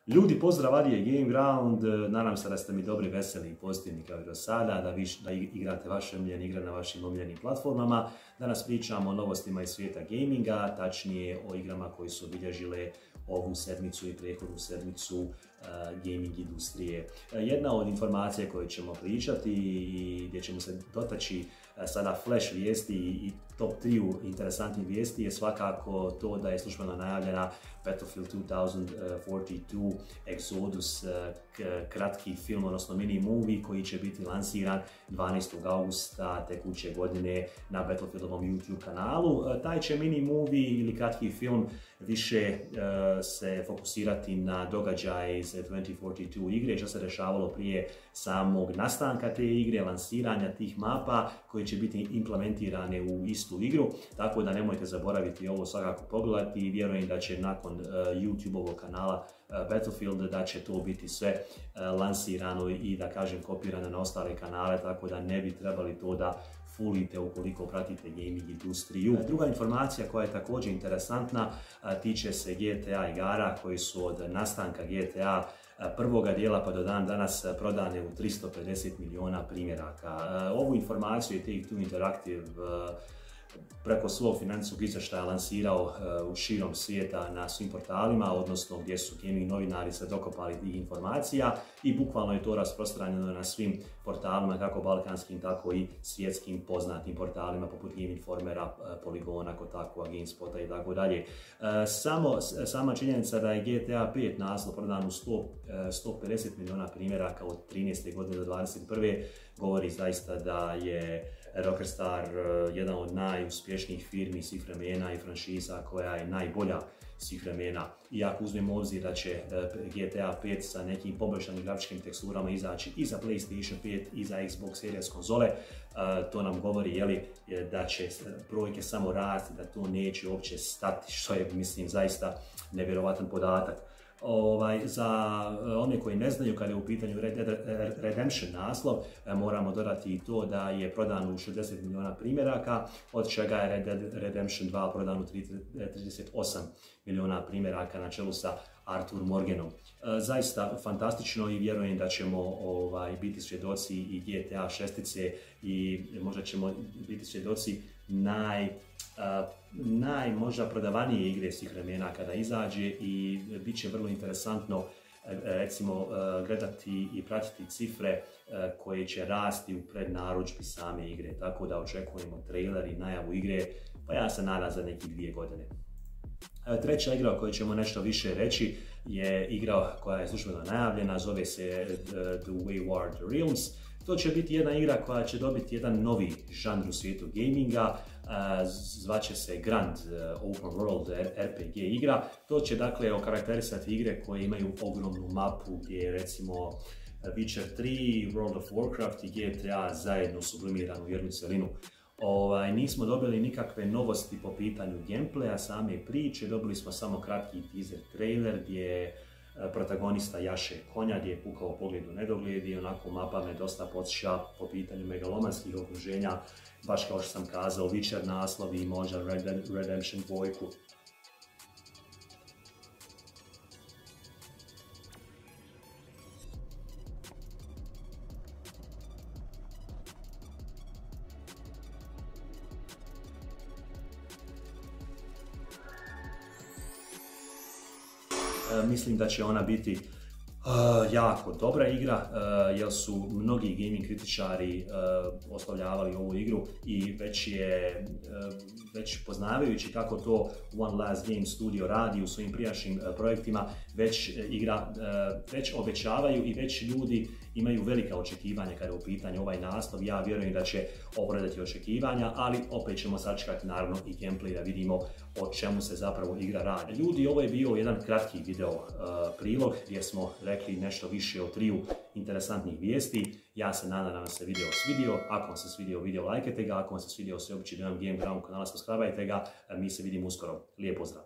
Ljudi, pozdrav, Adi je Gameground, nadam se da ste mi dobri, veseli i pozitivni kao i do sada, da igrate vaše omiljene igre na vašim omiljenim platformama. Danas pričamo o novostima iz svijeta gaminga, tačnije o igrama koji su obilježile ovu sedmicu i prethodnu sedmicu gaming industrije. Jedna od informacija koje ćemo pričati i gdje ćemo se dotaći sada flash vijesti i top 3 interesantnih vijesti je svakako to da je službeno najavljena Battlefield 2042 Exodus, kratki film, odnosno mini movie koji će biti lansiran 12. augusta tekuće godine na Battlefieldovom YouTube kanalu. Taj će mini movie ili kratki film više se fokusirati na događaje iz 2042 igre, što se dešavalo prije samog nastanka te igre, lansiranja tih mapa koji će biti implementirane u istu igru, tako da nemojte zaboraviti ovo svakako pogledati i vjerujem da će nakon YouTube-ovog kanala Battlefield da će to biti sve lansirano i da kažem kopirano na ostale kanale, tako da ne bi trebali to da fulite ukoliko pratite gaming industriju. Druga informacija koja je također interesantna tiče se GTA igara koji su od nastanka GTA prvoga dijela pa do dan danas prodane u 350 miliona primjeraka. Ovu informaciju je Take-Two Interactive preko svog financijskog izvještaja lansirao u širom svijeta na svim portalima, odnosno gdje su gaming novinari se dokopali tih informacija i bukvalno je to rasprostranjeno na svim portalima, kako balkanskim, tako i svjetskim poznatim portalima poput Game Informera, Poligona, Kotakua, GameSpota i tako dalje. Sama činjenica da je GTA 5 naslov prodan u 150 miliona primjeraka od 13. godine do 21. govori zaista da je Rockstar jedan od najuspješnijih firmi svih vremena i franšiza koja je najbolja svih vremena. I ako uzmemo u obzir da će GTA 5 sa nekim poboljšanim grafičkim teksturama izaći i za PlayStation 5 i za Xbox Series konzole, to nam govori da će brojke samo rasti, da to neće uopće stati, što je mislim zaista nevjerovatan podatak. Za one koji ne znaju, kada je u pitanju Red Dead Redemption naslov, moramo dodati i to da je prodan u 60 miliona primjeraka, od čega je Red Dead Redemption 2 prodan u 38 miliona primjeraka na čelu sa Arthur Morganom. Zaista fantastično i vjerujem da ćemo biti svjedoci i GTA 6 i možda ćemo biti svjedoci možda prodavanije igre svih vremena kada izađe i bit će vrlo interesantno recimo gledati i pratiti cifre koje će rasti u prednarudžbi same igre, tako da očekujemo trailer i najavu igre, pa ja se nadam za nekih 2 godine. Treća igra o kojoj ćemo nešto više reći je igra koja je službeno najavljena, zove se The Wayward Realms. To će biti jedna igra koja će dobiti jedan novi žanr u svijetu gaminga, zvaće se Grand Open World RPG igra. To će dakle okarakterisati igre koje imaju ogromnu mapu gdje recimo Witcher 3, World of Warcraft i GTA zajedno sublimiranu u jednu celinu. Nismo dobili nikakve novosti po pitanju gameplaya, same priče, dobili smo samo kratki teaser trailer gdje protagonista jaše konja, gdje je pukao pogled u nedogled i onako mapa me dosta podsjeća po pitanju megalomanskih okruženja, baš kao što sam kazao, Witcher naslov i možda Red Dead Redemption 2. Mislim da će ona biti jako dobra igra, jer su mnogi gaming kritičari oslavljavali ovu igru i već poznavajući kako to One Last Game Studio radi u svojim prijašnjim projektima, već obećavaju i već ljudi imaju velika očekivanja kada je u pitanju ovaj naslov. Ja vjerujem da će opravdati očekivanja, ali opet ćemo sačekati naravno i gameplay da vidimo o čemu se zapravo igra radi. Ljudi, ovo je bio jedan kratki video prilog gdje smo rekli nešto više o 3 interesantnih vijesti. Ja se nadam da vam se video svidio. Ako vam se svidio video, lajkajte ga. Ako vam se svidio sveopći dojam Gameground kanala, subscribeajte ga. Mi se vidimo uskoro. Lijep pozdrav!